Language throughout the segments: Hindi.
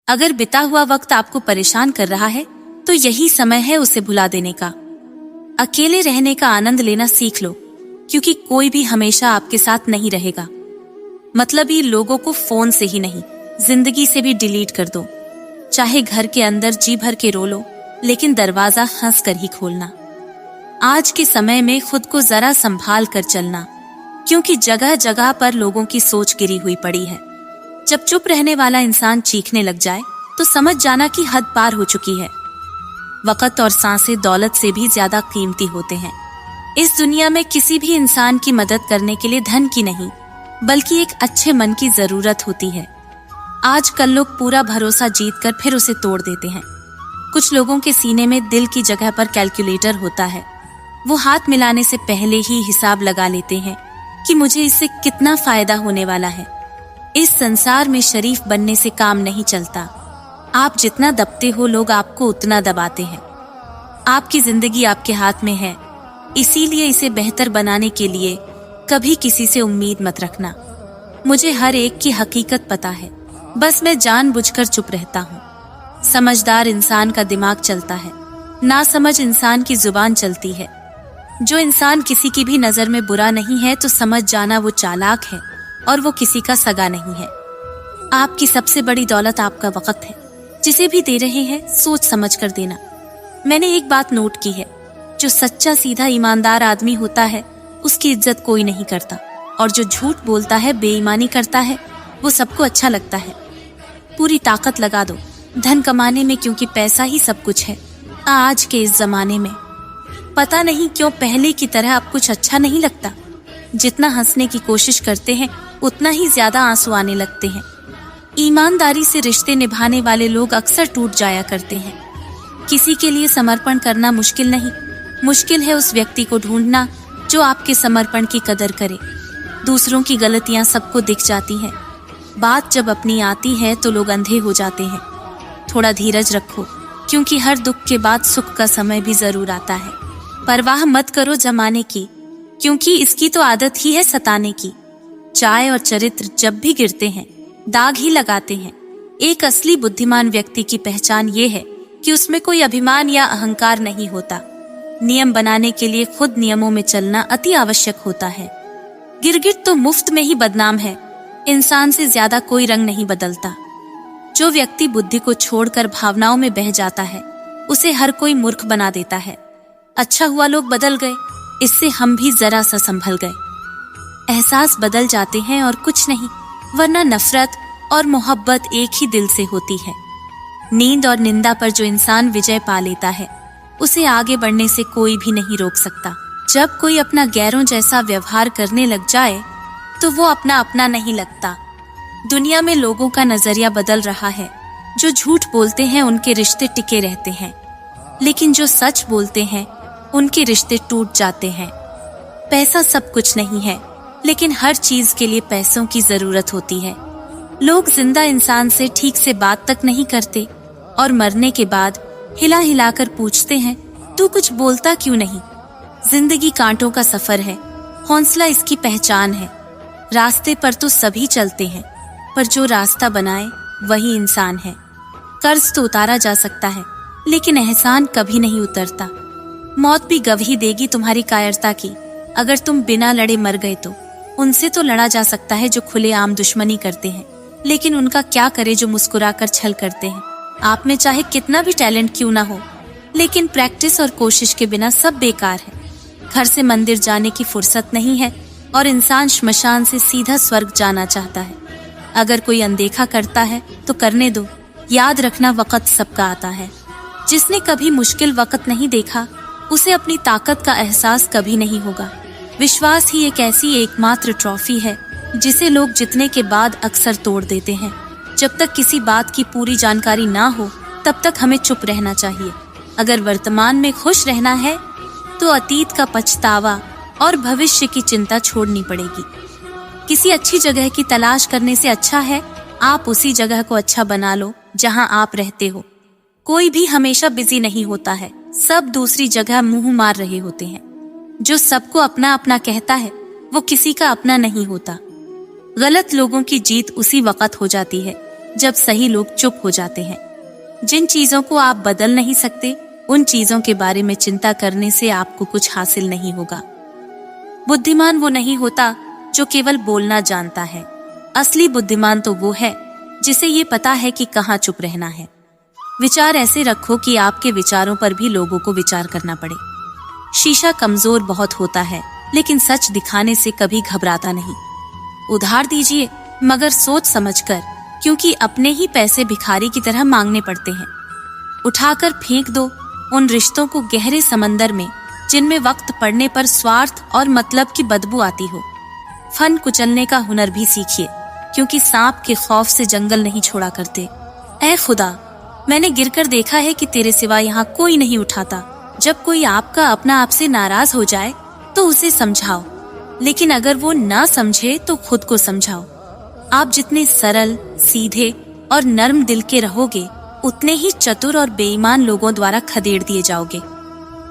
अगर बिता हुआ वक्त आपको परेशान कर रहा है तो यही समय है उसे भुला देने का। अकेले रहने का आनंद लेना सीख लो, क्योंकि कोई भी हमेशा आपके साथ नहीं रहेगा। मतलबी लोगों को फोन से ही नहीं, जिंदगी से भी डिलीट कर दो। चाहे घर के अंदर जी भर के रो लो, लेकिन दरवाजा हंस कर ही खोलना। आज के समय में खुद को जरा संभाल कर चलना, क्योंकि जगह जगह पर लोगों की सोच गिरी हुई पड़ी है। जब चुप रहने वाला इंसान चीखने लग जाए तो समझ जाना कि हद पार हो चुकी है। वक्त और सांसें दौलत से भी ज्यादा कीमती होते हैं। इस दुनिया में किसी भी इंसान की मदद करने के लिए धन की नहीं, बल्कि एक अच्छे मन की जरूरत होती है। आजकल लोग पूरा भरोसा जीतकर फिर उसे तोड़ देते हैं। कुछ लोगों के सीने में दिल की जगह पर कैलकुलेटर होता है। वो हाथ मिलाने से पहले ही हिसाब लगा लेते हैं कि मुझे इससे कितना फायदा होने वाला है। इस संसार में शरीफ बनने से काम नहीं चलता। आप जितना दबते हो, लोग आपको उतना दबाते हैं। आपकी जिंदगी आपके हाथ में है, इसीलिए इसे बेहतर बनाने के लिए कभी किसी से उम्मीद मत रखना। मुझे हर एक की हकीकत पता है, बस मैं जानबूझकर चुप रहता हूँ। समझदार इंसान का दिमाग चलता है, नासमझ इंसान की जुबान चलती है। जो इंसान किसी की भी नजर में बुरा नहीं है तो समझ जाना वो चालाक है और वो किसी का सगा नहीं है। आपकी सबसे बड़ी दौलत आपका वक्त है। जिसे भी दे रहे हैं सोच समझ कर देना। मैंने एक बात नोट की है, जो सच्चा सीधा ईमानदार आदमी होता है उसकी इज्जत कोई नहीं करता, और जो झूठ बोलता है, बेईमानी करता है, वो सबको अच्छा लगता है। पूरी ताकत लगा दो धन कमाने में, क्योंकि पैसा ही सब कुछ है। आज के इस जमाने में पता नहीं क्यों पहले की तरह अब कुछ अच्छा नहीं लगता। जितना हंसने की कोशिश करते हैं उतना ही ज्यादा आंसू आने लगते हैं। ईमानदारी से रिश्ते निभाने वाले लोग अक्सर टूट जाया करते हैं। किसी के लिए समर्पण करना मुश्किल नहीं, मुश्किल है उस व्यक्ति को ढूंढना जो आपके समर्पण की कदर करे। दूसरों की गलतियां सबको दिख जाती हैं। बात जब अपनी आती है तो लोग अंधे हो जाते हैं। थोड़ा धीरज रखो, क्योंकि हर दुख के बाद सुख का समय भी जरूर आता है। परवाह मत करो जमाने की, क्योंकि इसकी तो आदत ही है सताने की। चाय और चरित्र जब भी गिरते हैं दाग ही लगाते हैं। एक असली बुद्धिमान व्यक्ति की पहचान ये है कि उसमें कोई अभिमान या अहंकार नहीं होता। नियम बनाने के लिए खुद नियमों में चलना अति आवश्यक होता है। गिरगिट तो मुफ्त में ही बदनाम है, इंसान से ज्यादा कोई रंग नहीं बदलता। जो व्यक्ति बुद्धि को छोड़कर भावनाओं में बह जाता है उसे हर कोई मूर्ख बना देता है। अच्छा हुआ लोग बदल गए, इससे हम भी जरा सा संभल गए। एहसास बदल जाते हैं और कुछ नहीं, वरना नफरत और मोहब्बत एक ही दिल से होती है। नींद और निंदा पर जो इंसान विजय पा लेता है उसे आगे बढ़ने से कोई भी नहीं रोक सकता। जब कोई अपना गैरों जैसा व्यवहार करने लग जाए तो वो अपना अपना नहीं लगता। दुनिया में लोगों का नजरिया बदल रहा है। जो झूठ बोलते हैं उनके रिश्ते टिके रहते हैं, लेकिन जो सच बोलते हैं उनके रिश्ते टूट जाते हैं। पैसा सब कुछ नहीं है, लेकिन हर चीज के लिए पैसों की जरूरत होती है। लोग जिंदा इंसान से ठीक से बात तक नहीं करते और मरने के बाद हिला हिलाकर पूछते हैं, तू कुछ बोलता क्यों नहीं। जिंदगी कांटों का सफर है, हौसला इसकी पहचान है। रास्ते पर तो सभी चलते हैं, पर जो रास्ता बनाए वही इंसान है। कर्ज तो उतारा जा सकता है, लेकिन एहसान कभी नहीं उतरता। मौत भी गवाही देगी तुम्हारी कायरता की। अगर तुम बिना लड़े मर गए तो उनसे तो लड़ा जा सकता है जो खुलेआम दुश्मनी करते हैं, लेकिन उनका क्या करे जो मुस्कुराकर छल करते हैं। आप में चाहे कितना भी टैलेंट क्यों ना हो, लेकिन प्रैक्टिस और कोशिश के बिना सब बेकार है। घर से मंदिर जाने की फुर्सत नहीं है और इंसान श्मशान से सीधा स्वर्ग जाना चाहता है। अगर कोई अनदेखा करता है तो करने दो। याद रखना, वक्त सबका आता है। जिसने कभी मुश्किल वक्त नहीं देखा उसे अपनी ताकत का एहसास कभी नहीं होगा। विश्वास ही एक ऐसी एकमात्र ट्रॉफी है जिसे लोग जीतने के बाद अक्सर तोड़ देते हैं। जब तक किसी बात की पूरी जानकारी ना हो तब तक हमें चुप रहना चाहिए। अगर वर्तमान में खुश रहना है तो अतीत का पछतावा और भविष्य की चिंता छोड़नी पड़ेगी। किसी अच्छी जगह की तलाश करने से अच्छा है आप उसी जगह को अच्छा बना लो जहां आप रहते हो। कोई भी हमेशा बिजी नहीं होता है, सब दूसरी जगह मुंह मार रहे होते हैं। जो सबको अपना अपना कहता है वो किसी का अपना नहीं होता। गलत लोगों की जीत उसी वक्त हो जाती है जब सही लोग चुप हो जाते हैं। जिन चीजों को आप बदल नहीं सकते, उन चीजों के बारे में चिंता करने से आपको कुछ हासिल नहीं होगा। बुद्धिमान वो नहीं होता जो केवल बोलना जानता है। असली बुद्धिमान तो वो है जिसे ये पता है कि कहाँ चुप रहना है। विचार ऐसे रखो कि आपके विचारों पर भी लोगों को विचार करना पड़े। शीशा कमजोर बहुत होता है, लेकिन सच दिखाने से कभी घबराता नहीं। उधार दीजिए, मगर सोच समझकर, क्योंकि अपने ही पैसे भिखारी की तरह मांगने पड़ते हैं। उठाकर फेंक दो उन रिश्तों को गहरे समंदर में, जिनमें वक्त पड़ने पर स्वार्थ और मतलब की बदबू आती हो। फन कुचलने का हुनर भी सीखिए, क्योंकि सांप के खौफ से जंगल नहीं छोड़ा करते। ऐ खुदा, मैंने गिरकर देखा है कि तेरे सिवा यहाँ कोई नहीं उठाता। जब कोई आपका अपना आपसे नाराज हो जाए तो उसे समझाओ, लेकिन अगर वो ना समझे तो खुद को समझाओ। आप जितने सरल, सीधे और नर्म दिल के रहोगे, उतने ही चतुर और बेईमान लोगों द्वारा खदेड़ दिए जाओगे।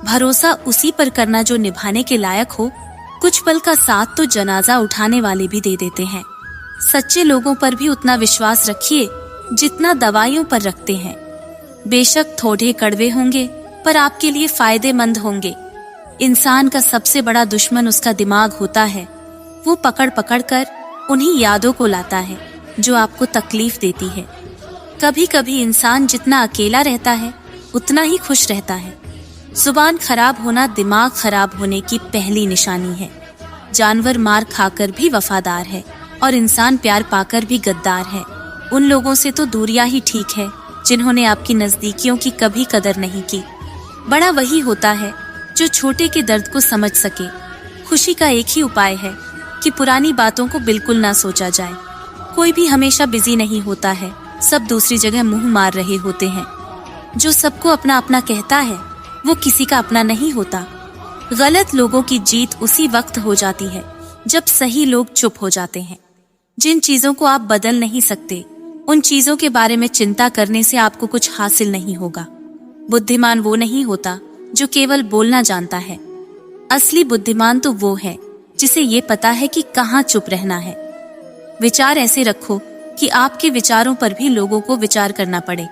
भरोसा उसी पर करना जो निभाने के लायक हो। कुछ पल का साथ तो जनाजा उठाने वाले भी दे देते हैं। सच्चे लोगों पर भी उतना विश्वास रखिए जितना दवाइयों पर रखते हैं। बेशक थोड़े कड़वे होंगे, पर आपके लिए फायदेमंद होंगे। इंसान का सबसे बड़ा दुश्मन उसका दिमाग होता है। वो पकड़ पकड़ कर उन्हीं यादों को लाता है जो आपको तकलीफ देती है। कभी कभी इंसान जितना अकेला रहता है, उतना ही खुश रहता है। जुबान खराब होना दिमाग खराब होने की पहली निशानी है। जानवर मार खाकर भी वफादार है, और इंसान प्यार पाकर भी गद्दार है। उन लोगों से तो दूरियां ही ठीक है जिन्होंने आपकी नजदीकियों की कभी कदर नहीं की। बड़ा वही होता है जो छोटे के दर्द को समझ सके। खुशी का एक ही उपाय है कि पुरानी बातों को बिल्कुल ना सोचा जाए। कोई भी हमेशा बिजी नहीं होता है, सब दूसरी जगह मुंह मार रहे होते हैं। जो सबको अपना अपना कहता है, वो किसी का अपना नहीं होता। गलत लोगों की जीत उसी वक्त हो जाती है जब सही लोग चुप हो जाते हैं। जिन चीजों को आप बदल नहीं सकते, उन चीजों के बारे में चिंता करने से आपको कुछ हासिल नहीं होगा। बुद्धिमान वो नहीं होता जो केवल बोलना जानता है। असली बुद्धिमान तो वो है जिसे ये पता है कि कहाँ चुप रहना है। विचार ऐसे रखो कि आपके विचारों पर भी लोगों को विचार करना पड़े।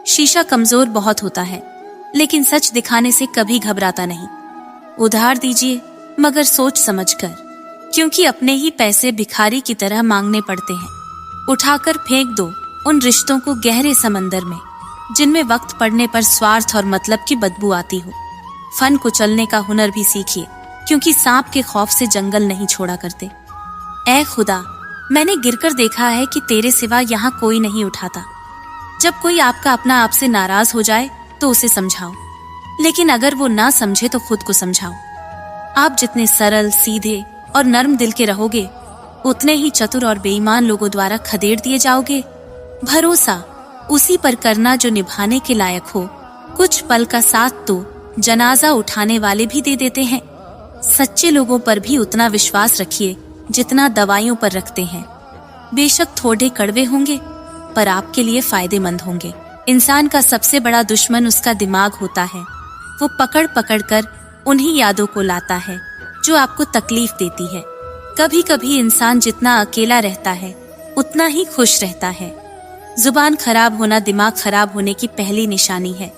शीशा कमजोर बहुत होता है, लेकिन सच दिखाने से कभी घबराता नहीं। उधार दीजिए, मगर सोच समझकर, क्योंकि अपने ही पैसे भिखारी की तरह मांगने पड़ते हैं। उठाकर फेंक दो उन रिश्तों को गहरे समंदर में, जिनमें वक्त पड़ने पर स्वार्थ और मतलब की बदबू आती हो। फन कुचलने का हुनर भी सीखिए, क्योंकि सांप के खौफ से जंगल नहीं छोड़ा करते। ऐ खुदा, मैंने गिरकर देखा है कि तेरे सिवा यहाँ कोई नहीं उठाता। जब कोई आपका अपना आपसे नाराज हो जाए तो उसे समझाओ, लेकिन अगर वो ना समझे तो खुद को समझाओ। आप जितने सरल, सीधे और नर्म दिल के रहोगे, उतने ही चतुर और बेईमान लोगों द्वारा खदेड़ दिए जाओगे। भरोसा उसी पर करना जो निभाने के लायक हो। कुछ पल का साथ तो जनाजा उठाने वाले भी दे देते हैं। सच्चे लोगों पर भी उतना विश्वास रखिए जितना दवाइयों पर रखते हैं। बेशक थोड़े कड़वे होंगे, पर आपके लिए फायदेमंद होंगे। इंसान का सबसे बड़ा दुश्मन उसका दिमाग होता है। वो पकड़ पकड़ कर उन्हीं यादों को लाता है जो आपको तकलीफ देती है। कभी कभी इंसान जितना अकेला रहता है, उतना ही खुश रहता है। जुबान खराब होना दिमाग खराब होने की पहली निशानी है।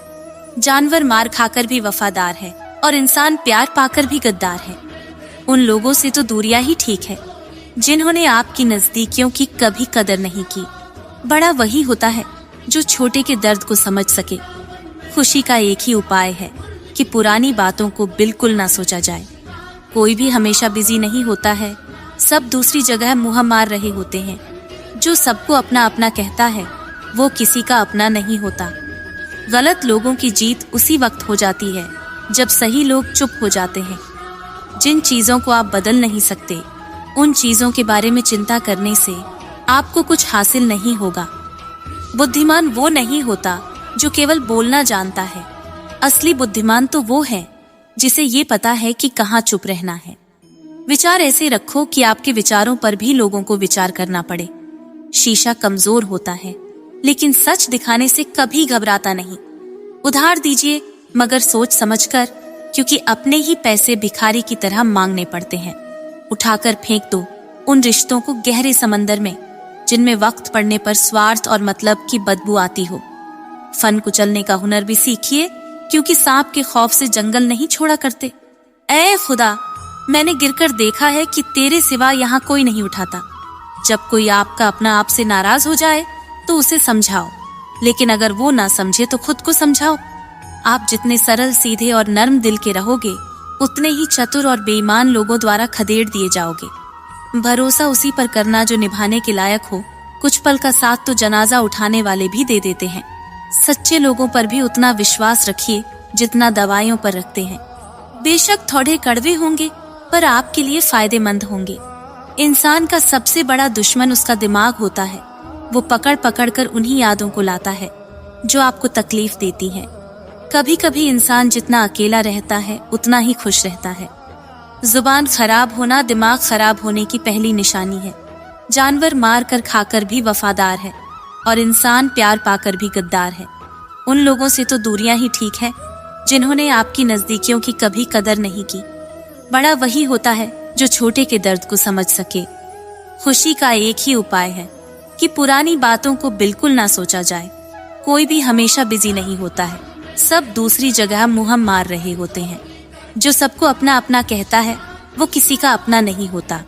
जानवर मार खाकर भी वफादार है, और इंसान प्यार पाकर भी गद्दार है। उन लोगों से तो दूरियां ही ठीक है जिन्होंने आपकी नजदीकियों की कभी कदर नहीं की। बड़ा वही होता है जो छोटे के दर्द को समझ सके। खुशी का एक ही उपाय है कि पुरानी बातों को बिल्कुल ना सोचा जाए। कोई भी हमेशा बिजी नहीं होता है, सब दूसरी जगह मुंह मार रहे होते हैं। जो सबको अपना अपना कहता है, वो किसी का अपना नहीं होता। गलत लोगों की जीत उसी वक्त हो जाती है जब सही लोग चुप हो जाते हैं। जिन चीजों को आप बदल नहीं सकते, उन चीजों के बारे में चिंता करने से आपको कुछ हासिल नहीं होगा। बुद्धिमान वो नहीं होता जो केवल बोलना जानता है। असली बुद्धिमान तो वो है जिसे ये पता है कि कहाँ चुप रहना है। विचार ऐसे रखो कि आपके विचारों पर भी लोगों को विचार करना पड़े। शीशा कमजोर होता है, लेकिन सच दिखाने से कभी घबराता नहीं। उधार दीजिए, मगर सोच समझकर, क्योंकि अपने ही पैसे भिखारी की तरह मांगने पड़ते हैं। उठाकर फेंक दो उन रिश्तों को गहरे समंदर में, जिनमें वक्त पड़ने पर स्वार्थ और मतलब की बदबू आती हो। फन कुचलने का हुनर भी सीखिए, क्योंकि सांप के खौफ से जंगल नहीं छोड़ा करते। ऐ खुदा, मैंने गिरकर देखा है कि तेरे सिवा यहाँ कोई नहीं उठाता। जब कोई आपका अपना आप से नाराज हो जाए तो उसे समझाओ, लेकिन अगर वो ना समझे तो खुद को समझाओ। आप जितने सरल, सीधे और नर्म दिल के रहोगे, उतने ही चतुर और बेईमान लोगों द्वारा खदेड़ दिए जाओगे। भरोसा उसी पर करना जो निभाने के लायक हो। कुछ पल का साथ तो जनाजा उठाने वाले भी दे देते हैं। सच्चे लोगों पर भी उतना विश्वास रखिए जितना दवाइयों पर रखते हैं। बेशक थोड़े कड़वे होंगे, पर आपके लिए फायदेमंद होंगे। इंसान का सबसे बड़ा दुश्मन उसका दिमाग होता है। वो पकड़ पकड़ कर उन्हीं यादों को लाता है जो आपको तकलीफ देती हैं। कभी कभी इंसान जितना अकेला रहता है उतना ही खुश रहता है। जुबान खराब होना दिमाग खराब होने की पहली निशानी है। जानवर मार कर खाकर भी वफादार है और इंसान प्यार पाकर भी गद्दार है। उन लोगों से तो दूरियां ही ठीक है जिन्होंने आपकी नजदीकियों की कभी कदर नहीं की। बड़ा वही होता है जो छोटे के दर्द को समझ सके। खुशी का एक ही उपाय है कि पुरानी बातों को बिल्कुल ना सोचा जाए। कोई भी हमेशा बिजी नहीं होता है, सब दूसरी जगह मुहम मार रहे होते हैं। जो सबको अपना अपना कहता है वो किसी का अपना नहीं होता।